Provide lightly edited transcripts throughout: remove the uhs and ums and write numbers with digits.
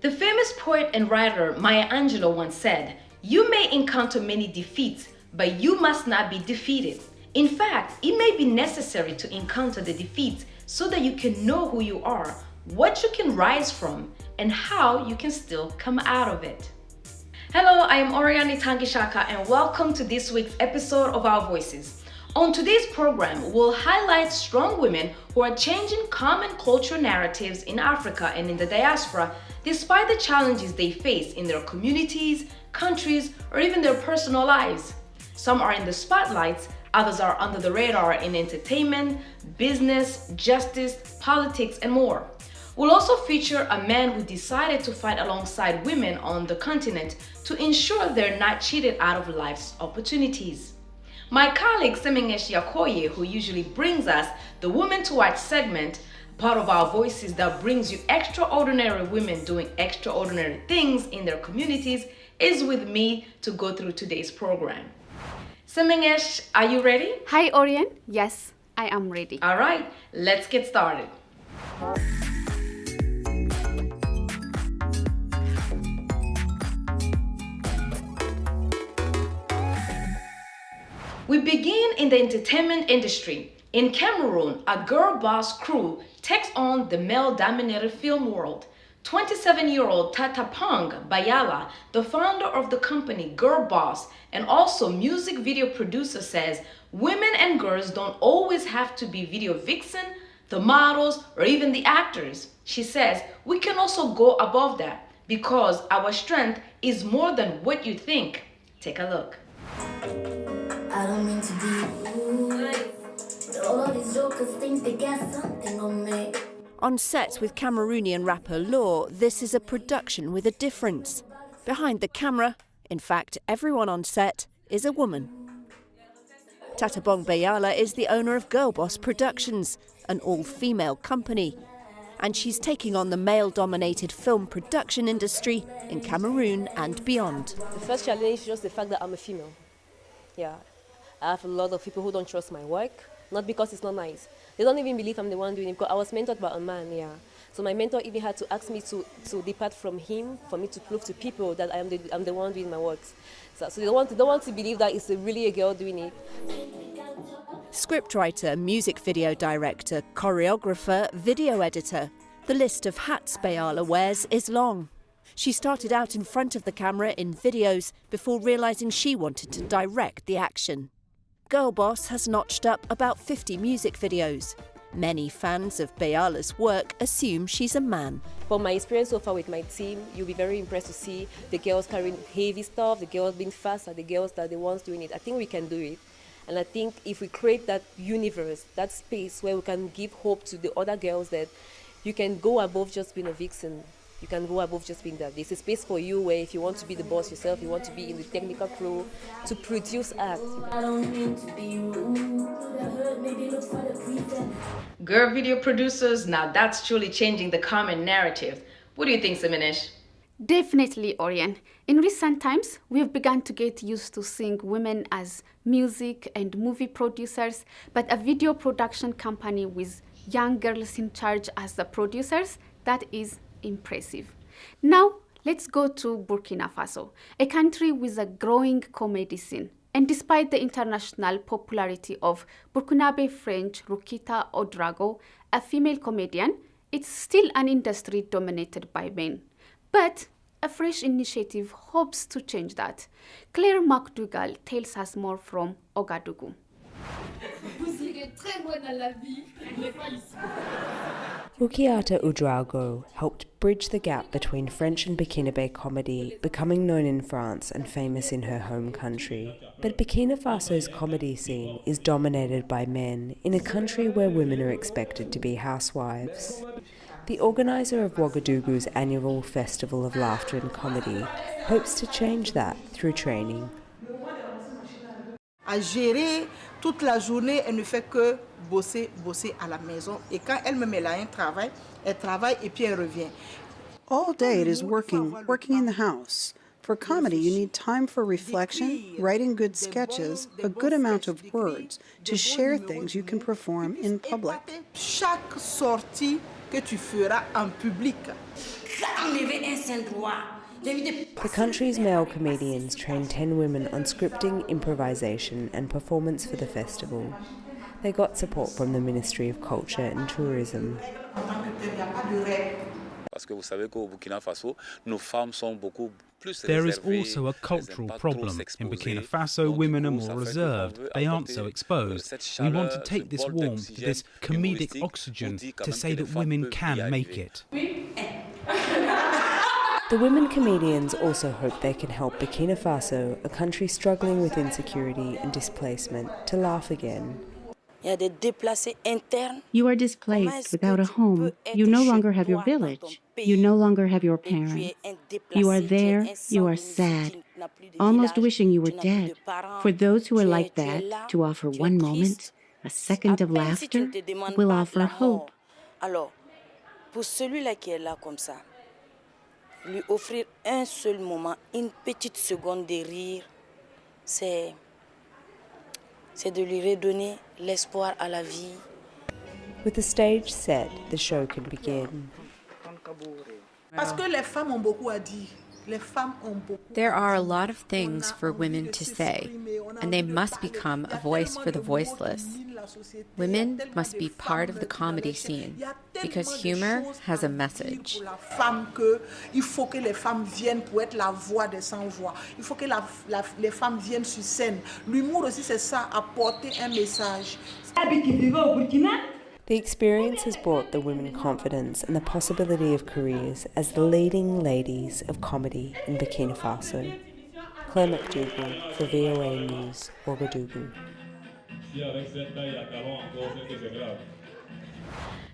The famous poet and writer Maya Angelou once said, "You may encounter many defeats, but you must not be defeated." In fact, it may be necessary to encounter the defeats so that you can know who you are, what you can rise from, and how you can still come out of it. Hello, I am Auriane Itangishaka and welcome to this week's episode of Our Voices. On today's program, we'll highlight strong women who are changing common cultural narratives in Africa and in the diaspora despite the challenges they face in their communities, countries, or even their personal lives. Some are in the spotlights, others are under the radar in entertainment, business, justice, politics, and more. We'll also feature a man who decided to fight alongside women on the continent to ensure they're not cheated out of life's opportunities. My colleague Semingish Yakoye, who usually brings us the Women to Watch segment, part of Our Voices that brings you extraordinary women doing extraordinary things in their communities, is with me to go through today's program. Semingish, are you ready? Hi, Auriane. Yes, I am ready. All right, let's get started. We begin in the entertainment industry. In Cameroon, a girl boss crew takes on the male-dominated film world. 27-year-old Tatapong Beyala, the founder of the company Girl Boss and also music video producer, says women and girls don't always have to be video vixen, the models, or even the actors. She says we can also go above that because our strength is more than what you think. Take a look. I don't mean to be rude. All of these jokers think they got something on me. On set with Cameroonian rapper Law, this is a production with a difference. Behind the camera, in fact, everyone on set is a woman. Tatapong Beyala is the owner of Girl Boss Productions, an all-female company. And she's taking on the male-dominated film production industry in Cameroon and beyond. The first challenge is just the fact that I'm a female. Yeah, I have a lot of people who don't trust my work, not because it's not nice. They don't even believe I'm the one doing it because I was mentored by a man, yeah. So my mentor even had to ask me to depart from him for me to prove to people that I'm the one doing my works. So they don't want to believe that it's really a girl doing it. Scriptwriter, music video director, choreographer, video editor. The list of hats Beyala wears is long. She started out in front of the camera in videos before realising she wanted to direct the action. Girl Boss has notched up about 50 music videos. Many fans of Beyala's work assume she's a man. From my experience so far with my team, you'll be very impressed to see the girls carrying heavy stuff, the girls being fast, the girls that are the ones doing it. I think we can do it. And I think if we create that universe, that space where we can give hope to the other girls that you can go above just being a vixen. You can go above just being that. There's a space for you where if you want to be the boss yourself, you want to be in the technical crew, to produce art. I don't mean to be rude. Maybe look for the pretense. Girl video producers, now that's truly changing the common narrative. What do you think, Semingish? Definitely, Auriane. In recent times, we have begun to get used to seeing women as music and movie producers, but a video production company with young girls in charge as the producers, that is impressive. Now, let's go to Burkina Faso, a country with a growing comedy scene. And despite the international popularity of Burkinabe French Rukita Ouedraogo, a female comedian, it's still an industry dominated by men. But a fresh initiative hopes to change that. Claire McDougall tells us more from Ouagadougou. Rukita Ouedraogo helped bridge the gap between French and Burkinabe comedy, becoming known in France and famous in her home country. But Burkina Faso's comedy scene is dominated by men in a country where women are expected to be housewives. The organizer of Ouagadougou's annual Festival of Laughter and Comedy hopes to change that through training. À gérer toute la journée, elle ne fait que bosser à la maison. Et quand elle-même elle a un travail, elle travaille et puis elle revient. All day it is working in the house. For comedy, you need time for reflection, writing good sketches, a good amount of words to share things you can perform in public. Chaque sortie que tu feras en public. The country's male comedians trained 10 women on scripting, improvisation and performance for the festival. They got support from the Ministry of Culture and Tourism. There is also a cultural problem. In Burkina Faso, women are more reserved. They aren't so exposed. We want to take this warmth, this comedic oxygen, to say that women can make it. The women comedians also hope they can help Burkina Faso, a country struggling with insecurity and displacement, to laugh again. You are displaced without a home. You no longer have your village. You no longer have your parents. You are there, you are sad, almost wishing you were dead. For those who are like that, to offer one moment, a second of laughter, will offer hope. Pour celui-là qui est là comme ça, lui offrir un seul moment, une petite seconde de rire, c'est de lui redonner l'espoir à la vie. With the stage set, the show can begin. Parce que les femmes ont beaucoup à dire. There are a lot of things for women to say, and they must become a voice for the voiceless. Women must be part of the comedy scene, because humor has a message. Il faut que les femmes viennent pour être la voix des sans-voix. Il faut que les femmes viennent sur scène. L'humour aussi, c'est ça, apporter un message. The experience has brought the women confidence and the possibility of careers as the leading ladies of comedy in Burkina Faso. Claire McDougall for VOA News, Ouagadougou.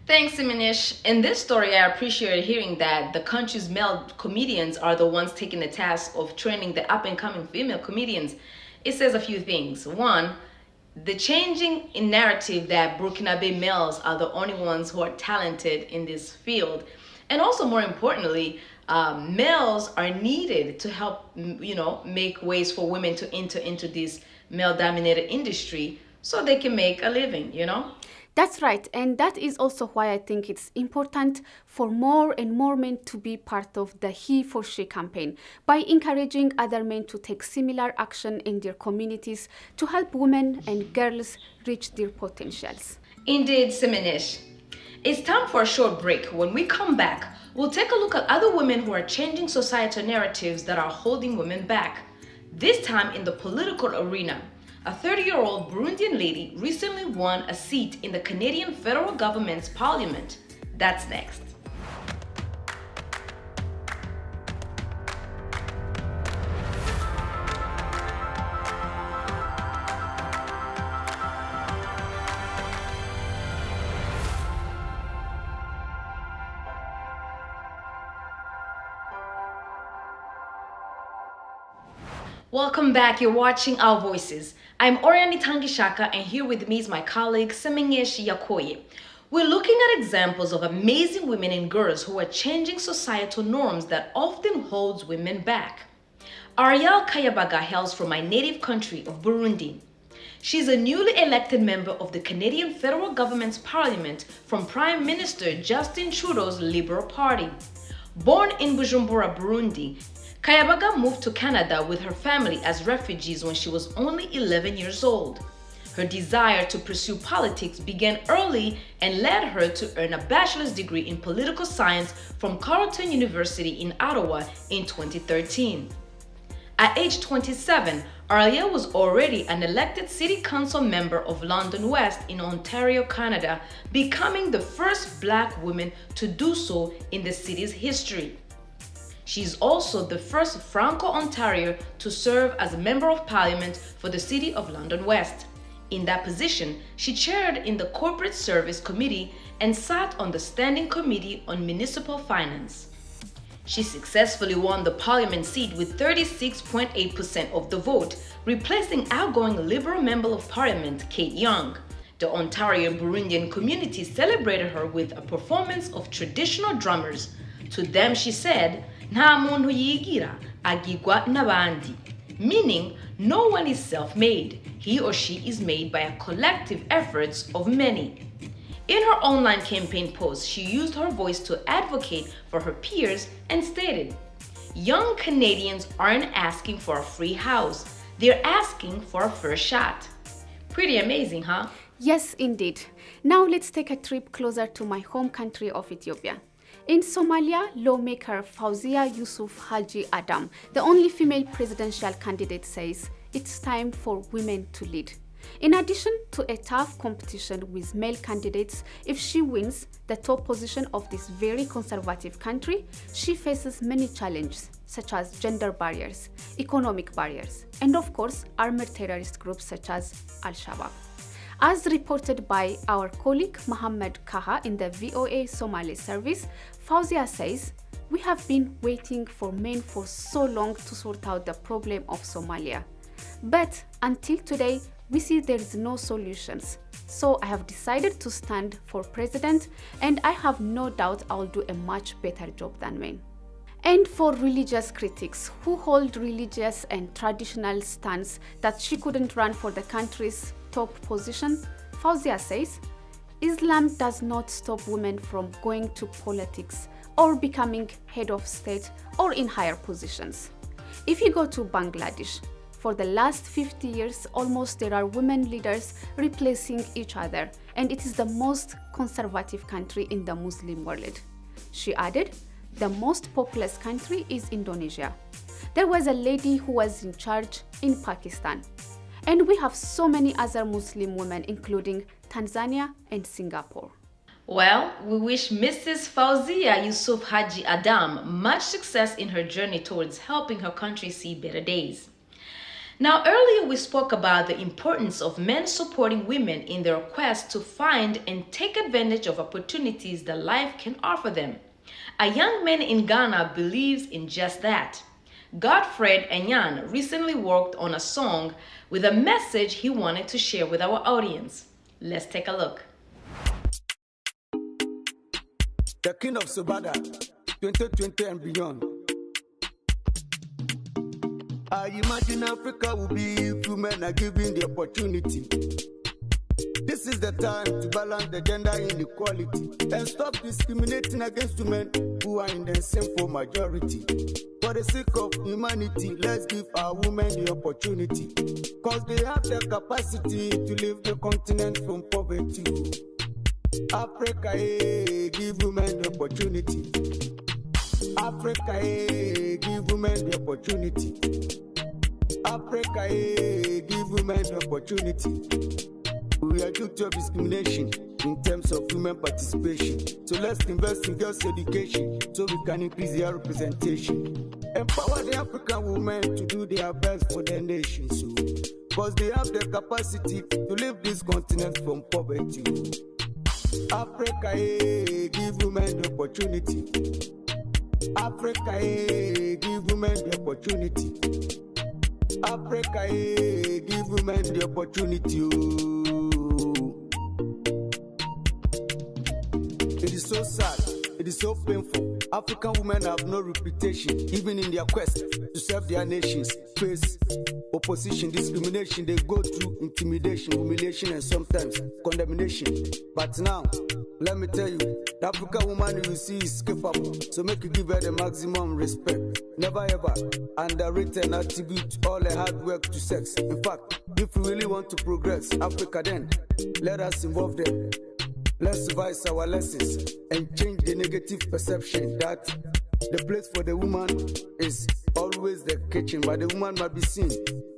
Thanks, Semingish. In this story, I appreciated hearing that the country's male comedians are the ones taking the task of training the up-and-coming female comedians. It says a few things. One, the changing in narrative that Burkinabe males are the only ones who are talented in this field. And also, more importantly, males are needed to help, make ways for women to enter into this male-dominated industry so they can make a living, That's right, and that is also why I think it's important for more and more men to be part of the He for She campaign by encouraging other men to take similar action in their communities to help women and girls reach their potentials. Indeed, Semingish. It's time for a short break. When we come back, we'll take a look at other women who are changing societal narratives that are holding women back. This time in the political arena. A 30-year-old Burundian lady recently won a seat in the Canadian federal government's parliament. That's next. Welcome back. You're watching Our Voices. I'm Auriane Itangishaka, and here with me is my colleague Semingish Yakoye. We're looking at examples of amazing women and girls who are changing societal norms that often holds women back. Ariel Kayabaga hails from my native country of Burundi. She's a newly elected member of the Canadian federal government's parliament from Prime Minister Justin Trudeau's Liberal Party. Born in Bujumbura, Burundi, Kayabaga moved to Canada with her family as refugees when she was only 11 years old. Her desire to pursue politics began early and led her to earn a bachelor's degree in political science from Carleton University in Ottawa in 2013. At age 27, Ariel was already an elected city council member of London West in Ontario, Canada, becoming the first Black woman to do so in the city's history. She's also the first Franco-Ontario to serve as a Member of Parliament for the City of London West. In that position, she chaired in the Corporate Service Committee and sat on the Standing Committee on Municipal Finance. She successfully won the Parliament seat with 36.8% of the vote, replacing outgoing Liberal Member of Parliament Kate Young. The Ontario Burundian community celebrated her with a performance of traditional drummers. To them, she said, "Nta muntu yigira, agirwa n'abandi," meaning no one is self-made. He or she is made by a collective efforts of many. In her online campaign post, she used her voice to advocate for her peers and stated, "Young Canadians aren't asking for a free house, they're asking for a first shot." Pretty amazing, huh? Yes, indeed. Now let's take a trip closer to my home country of Ethiopia. In Somalia, lawmaker Fauzia Yusuf Haji Adam, the only female presidential candidate, says it's time for women to lead. In addition to a tough competition with male candidates, if she wins the top position of this very conservative country, she faces many challenges such as gender barriers, economic barriers, and of course, armed terrorist groups such as Al-Shabaab. As reported by our colleague Mohammed Kaha in the VOA Somali service, Fauzia says, "We have been waiting for men for so long to sort out the problem of Somalia. But until today, we see there is no solutions. So I have decided to stand for president, and I have no doubt I'll do a much better job than men." And for religious critics who hold religious and traditional stance that she couldn't run for the country's top position, Fauzia says, "Islam does not stop women from going to politics or becoming head of state or in higher positions. If you go to Bangladesh, for the last 50 years, almost there are women leaders replacing each other, and it is the most conservative country in the Muslim world." She added, "The most populous country is Indonesia. There was a lady who was in charge in Pakistan. And we have so many other Muslim women, including Tanzania and Singapore." Well, we wish Mrs. Fauzia Yusuf Haji Adam much success in her journey towards helping her country see better days. Now, earlier we spoke about the importance of men supporting women in their quest to find and take advantage of opportunities that life can offer them. A young man in Ghana believes in just that. Godfred Enyan recently worked on a song with a message he wanted to share with our audience. Let's take a look. The King of Sobada, 2020 and beyond. I imagine Africa will be if women are given the opportunity. This is the time to balance the gender inequality and stop discriminating against women who are in the sinful majority. For the sake of humanity, let's give our women the opportunity, because they have the capacity to leave the continent from poverty. Africa, give women the opportunity. Africa, give women the opportunity. Africa, give women the opportunity. We are guilty of discrimination in terms of women participation. So let's invest in girls' education so we can increase their representation. Empower the African women to do their best for their nation, so because they have the capacity to leave this continent from poverty. Africa, give women the opportunity. Africa, give women the opportunity. Africa, give women the opportunity. It is so sad, it is so painful. African women have no reputation, even in their quest to serve their nations. Face opposition, discrimination, they go through intimidation, humiliation, and sometimes condemnation. But now, let me tell you, the African woman you will see is capable, so make you give her the maximum respect. Never ever underrate and attribute all her hard work to sex. In fact, if we really want to progress Africa, then let us involve them. Let's revise our lessons and change the negative perception that the place for the woman is always the kitchen, but the woman must be seen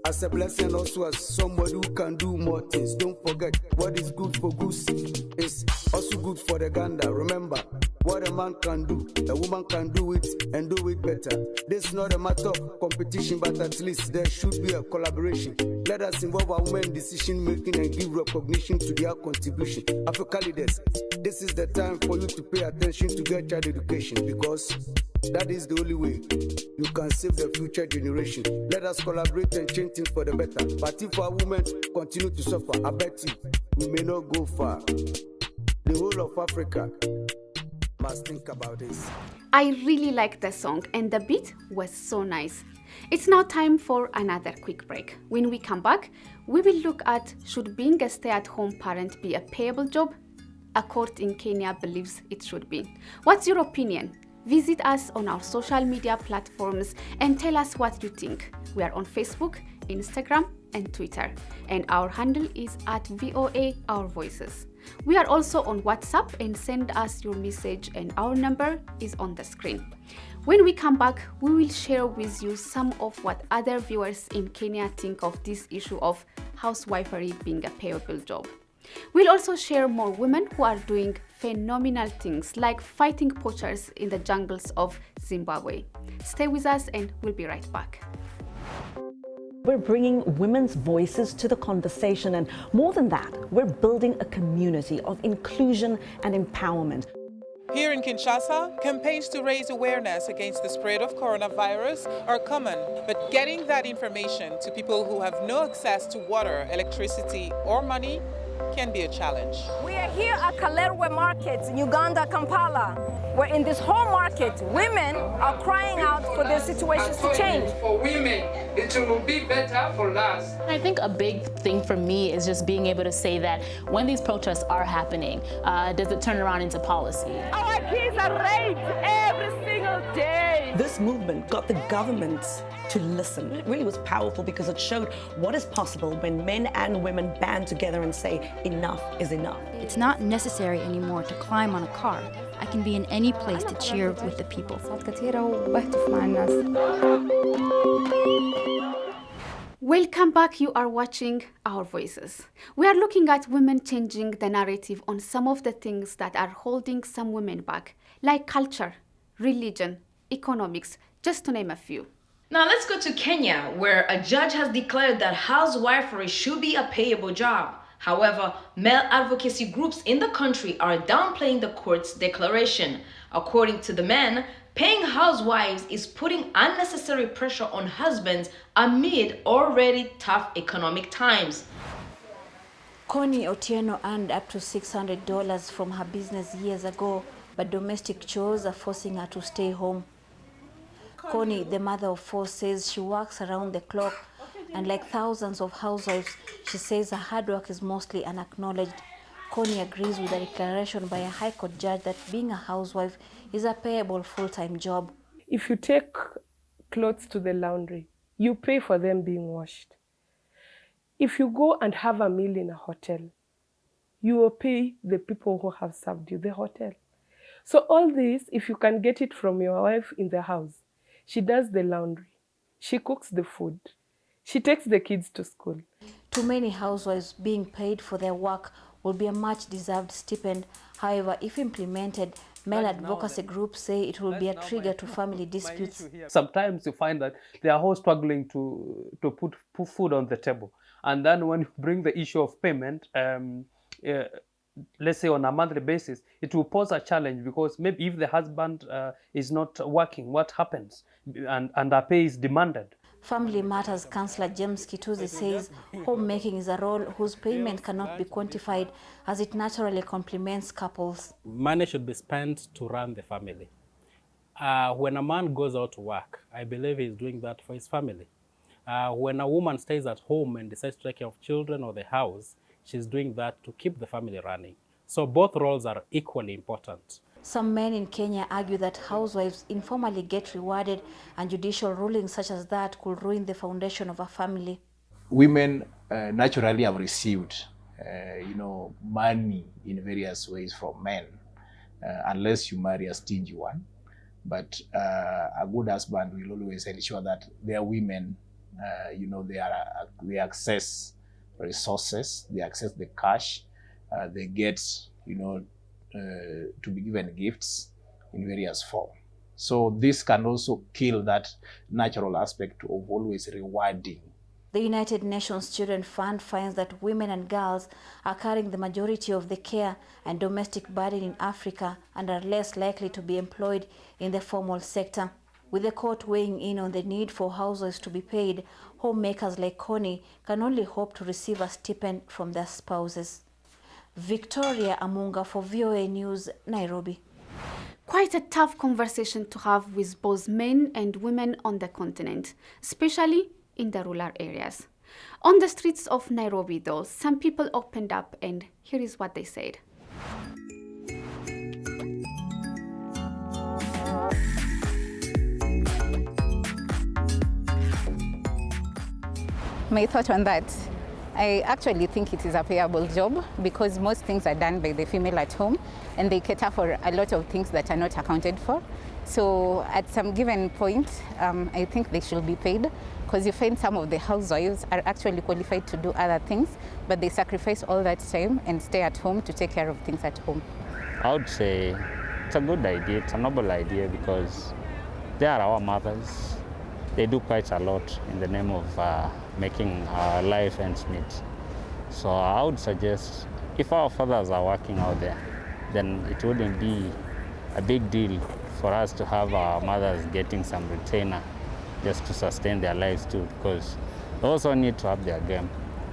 as a blessing, also as somebody who can do more things. Don't forget, what is good for goose is also good for the gander. Remember, what a man can do, a woman can do it and do it better. This is not a matter of competition, but at least there should be a collaboration. Let us involve our women in decision making and give recognition to their contribution. Africa leaders, this is the time for you to pay attention to their child education, because that is the only way you can save the future generation. Let us collaborate and change things for the better. But if our women continue to suffer, I bet you we may not go far. The whole of Africa must think about this. I really liked the song, and the beat was so nice. It's now time for another quick break. When we come back, we will look at, should being a stay-at-home parent be a payable job? a court in Kenya believes it should be. What's your opinion? Visit us on our social media platforms and tell us what you think. We are on Facebook, Instagram, and Twitter, and our handle is @VOA Our Voices. We are also on WhatsApp, and send us your message, and our number is on the screen. When we come back, we will share with you some of what other viewers in Kenya think of this issue of housewifery being a payable job. We'll also share more women who are doing phenomenal things like fighting poachers in the jungles of Zimbabwe. Stay with us and we'll be right back. We're bringing women's voices to the conversation, and more than that, we're building a community of inclusion and empowerment. Here in Kinshasa, campaigns to raise awareness against the spread of coronavirus are common, but getting that information to people who have no access to water, electricity, or money can be a challenge. We are here at Kalerwe Market in Uganda, Kampala, where in this whole market, women are crying out for their situations to change. For women, it will be better for us. I think a big thing for me is just being able to say that when these protests are happening, does it turn around into policy? Our kids are raped every single day. This movement got the government to listen. It really was powerful because it showed what is possible when men and women band together and say, enough is enough. It's not necessary anymore to climb on a car. I can be in any place to cheer with the people. Welcome back. You are watching Our Voices. We are looking at women changing the narrative on some of the things that are holding some women back, like culture, religion, economics, just to name a few. Now let's go to Kenya, where a judge has declared that housewifery should be a payable job. However, male advocacy groups in the country are downplaying the court's declaration. According to the men, paying housewives is putting unnecessary pressure on husbands amid already tough economic times. Connie Otieno earned up to $600 from her business years ago, but domestic chores are forcing her to stay home. Connie, the mother of 4, says she works around the clock, and like thousands of housewives, she says her hard work is mostly unacknowledged. Connie agrees with the declaration by a High Court judge that being a housewife is a payable full-time job. If you take clothes to the laundry, you pay for them being washed. If you go and have a meal in a hotel, you will pay the people who have served you, the hotel. So all this, if you can get it from your wife in the house, she does the laundry, she cooks the food, she takes the kids to school. To many housewives, being paid for their work would be a much-deserved stipend. However, if implemented, male advocacy groups say it will be a trigger to family disputes. Sometimes you find that they are all struggling to put food on the table. And then when you bring the issue of payment, let's say on a monthly basis, it will pose a challenge, because maybe if the husband is not working, what happens? And a pay is demanded. Family Matters Councillor James Kituzi says homemaking is a role whose payment cannot be quantified, as it naturally complements couples. Money should be spent to run the family. When a man goes out to work, I believe he's doing that for his family. When a woman stays at home and decides to take care of children or the house, she's doing that to keep the family running. So both roles are equally important. Some men in Kenya argue that housewives informally get rewarded, and judicial rulings such as that could ruin the foundation of a family. Women naturally have received, money in various ways from men, unless you marry a stingy one. But a good husband will always ensure that their women, they access resources, they access the cash, they get, to be given gifts in various forms. So this can also kill that natural aspect of always rewarding. The United Nations Children Fund finds that women and girls are carrying the majority of the care and domestic burden in Africa and are less likely to be employed in the formal sector. With the court weighing in on the need for housewives to be paid, homemakers like Connie can only hope to receive a stipend from their spouses. Victoria Amunga for VOA News, Nairobi. Quite a tough conversation to have with both men and women on the continent, especially in the rural areas. On the streets of Nairobi, though, some people opened up, and here is what they said. My thought on that, I actually think it is a payable job because most things are done by the female at home and they cater for a lot of things that are not accounted for. So at some given point, I think they should be paid because you find some of the housewives are actually qualified to do other things, but they sacrifice all that time and stay at home to take care of things at home. I would say it's a good idea, it's a noble idea because they are our mothers. They do quite a lot in the name of making our life ends meet. So I would suggest if our fathers are working out there, then it wouldn't be a big deal for us to have our mothers getting some retainer just to sustain their lives too, because they also need to have their game.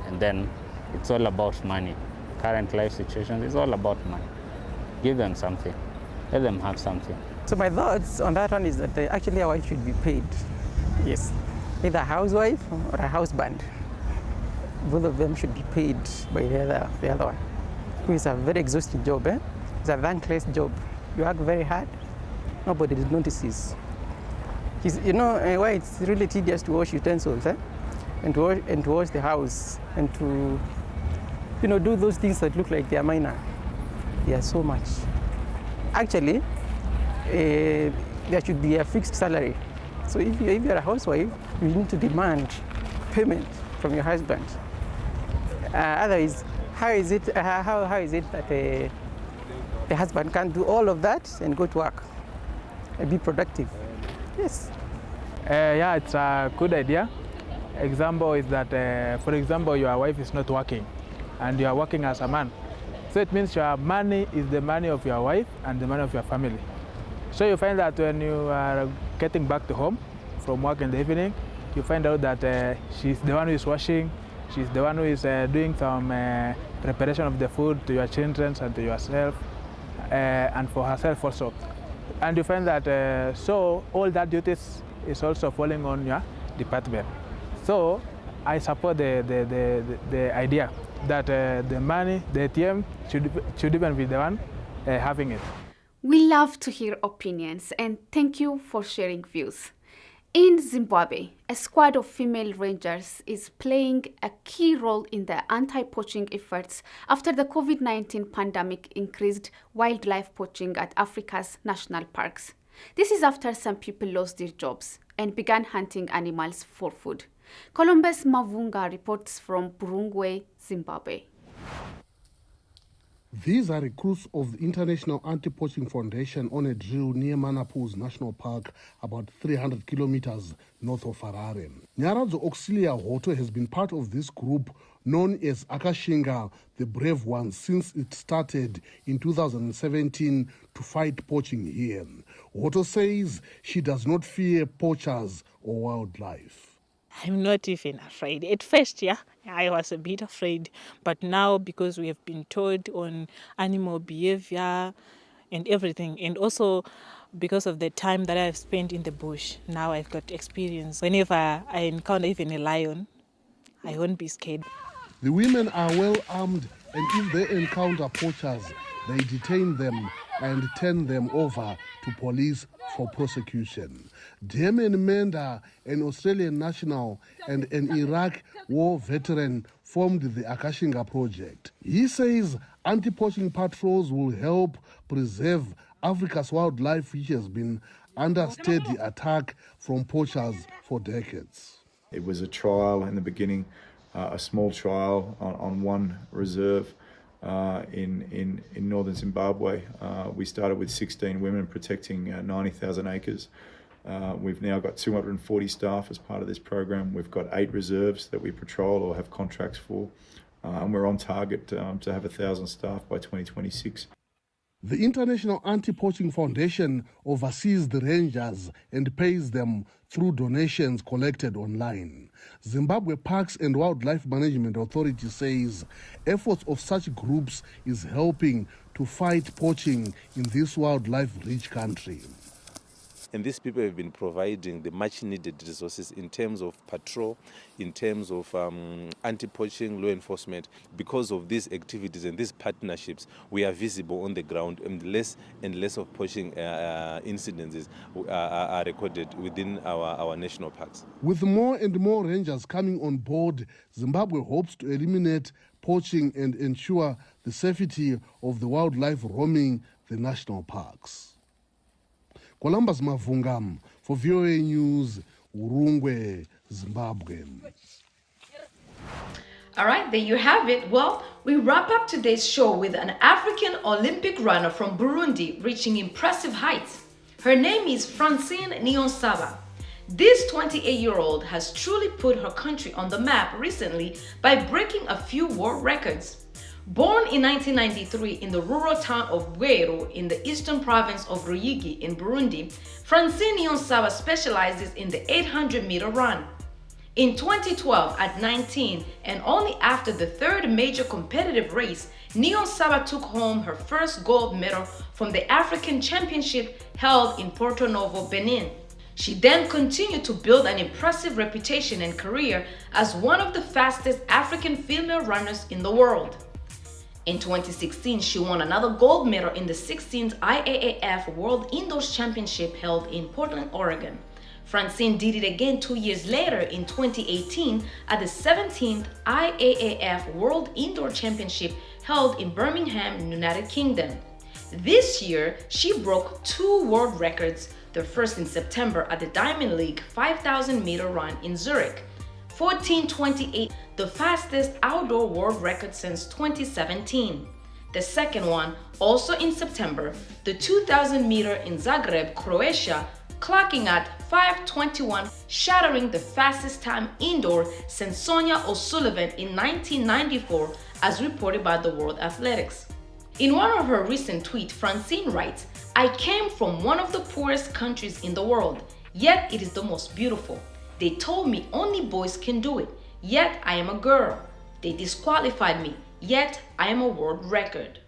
And then it's all about money. Current life situations, it's all about money. Give them something. Let them have something. So my thoughts on that one is that actually a wife should be paid. Yes, either a housewife or a husband. Both of them should be paid by the other one. It's a very exhausting job. It's a thankless job. You work very hard. Nobody notices. Why it's really tedious to wash utensils, and to wash the house, and to, do those things that look like they are minor. They are so much. Actually, there should be a fixed salary. So if you're a housewife, you need to demand payment from your husband. Otherwise, how is it that the husband can do all of that and go to work and be productive? Yes. Yeah, it's a good idea. Example is that, for example, your wife is not working and you are working as a man. So it means your money is the money of your wife and the money of your family. So you find that when you are getting back to home from work in the evening, you find out that she's the one who is washing, she's the one who is doing some preparation of the food to your children and to yourself, and for herself also. And you find that so all that duties is also falling on your department. So I support the idea that the money, the ATM, should even be the one having it. We love to hear opinions and thank you for sharing views. In Zimbabwe, a squad of female rangers is playing a key role in the anti-poaching efforts after the COVID-19 pandemic increased wildlife poaching at Africa's national parks. This is after some people lost their jobs and began hunting animals for food. Columbus Mavunga reports from Burungwe, Zimbabwe. These are recruits of the International Anti-Poaching Foundation on a drill near Manapus National Park, about 300 kilometers north of Harare. Nyaradzo Auxilia Hoto has been part of this group known as Akashinga, the Brave Ones, since it started in 2017 to fight poaching here. Hoto says she does not fear poachers or wildlife. I'm not even afraid. At first, I was a bit afraid. But now, because we have been taught on animal behavior and everything, and also because of the time that I've spent in the bush, now I've got experience. Whenever I encounter even a lion, I won't be scared. The women are well armed, and if they encounter poachers, they detain them and turn them over to police for prosecution. Damien Menda, an Australian national and an Iraq war veteran, formed the Akashinga project. He says anti-poaching patrols will help preserve Africa's wildlife, which has been under steady attack from poachers for decades. It was a trial in the beginning, a small trial on one reserve in northern Zimbabwe. We started with 16 women protecting 90,000 acres. We've now got 240 staff as part of this program. We've got 8 reserves that we patrol or have contracts for, and we're on target to have 1,000 staff by 2026. The International Anti-Poaching Foundation oversees the rangers and pays them through donations collected online. Zimbabwe Parks and Wildlife Management Authority says efforts of such groups is helping to fight poaching in this wildlife-rich country. And these people have been providing the much needed resources in terms of patrol, in terms of anti-poaching law enforcement. Because of these activities and these partnerships, we are visible on the ground, and less of poaching incidences are recorded within our national parks. With more and more rangers coming on board, Zimbabwe hopes to eliminate poaching and ensure the safety of the wildlife roaming the national parks. Columbus Mavungam for VOA News, Urungwe, Zimbabwe. All right, there you have it. Well, we wrap up today's show with an African Olympic runner from Burundi reaching impressive heights. Her name is Francine Niyonsaba. This 28-year-old has truly put her country on the map recently by breaking a few world records. Born in 1993 in the rural town of Bwero in the eastern province of Ruyigi in Burundi, Francine Niyonsaba specializes in the 800-meter run. In 2012, at 19, and only after the third major competitive race, Niyonsaba took home her first gold medal from the African Championship held in Porto Novo, Benin. She then continued to build an impressive reputation and career as one of the fastest African female runners in the world. In 2016, she won another gold medal in the 16th IAAF World Indoors Championship held in Portland, Oregon. Francine did it again 2 years later in 2018 at the 17th IAAF World Indoor Championship held in Birmingham, United Kingdom. This year, she broke 2 world records, the first in September at the Diamond League 5,000-meter run in Zurich. 14:28, the fastest outdoor world record since 2017. The second one, also in September, the 2,000-meter in Zagreb, Croatia, clocking at 5:21, shattering the fastest time indoor since Sonia O'Sullivan in 1994, as reported by the World Athletics. In one of her recent tweets, Francine writes, "I came from one of the poorest countries in the world, yet it is the most beautiful. They told me only boys can do it, yet I am a girl. They disqualified me, yet I am a world record."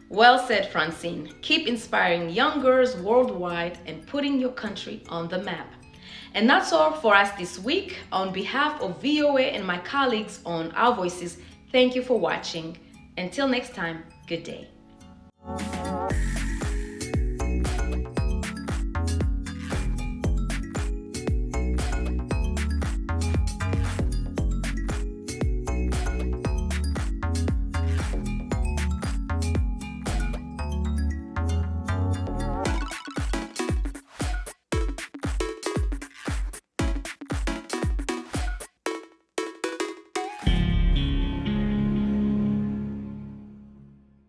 Well said, Francine. Keep inspiring young girls worldwide and putting your country on the map. And that's all for us this week. On behalf of VOA and my colleagues on Our Voices, thank you for watching. Until next time, good day.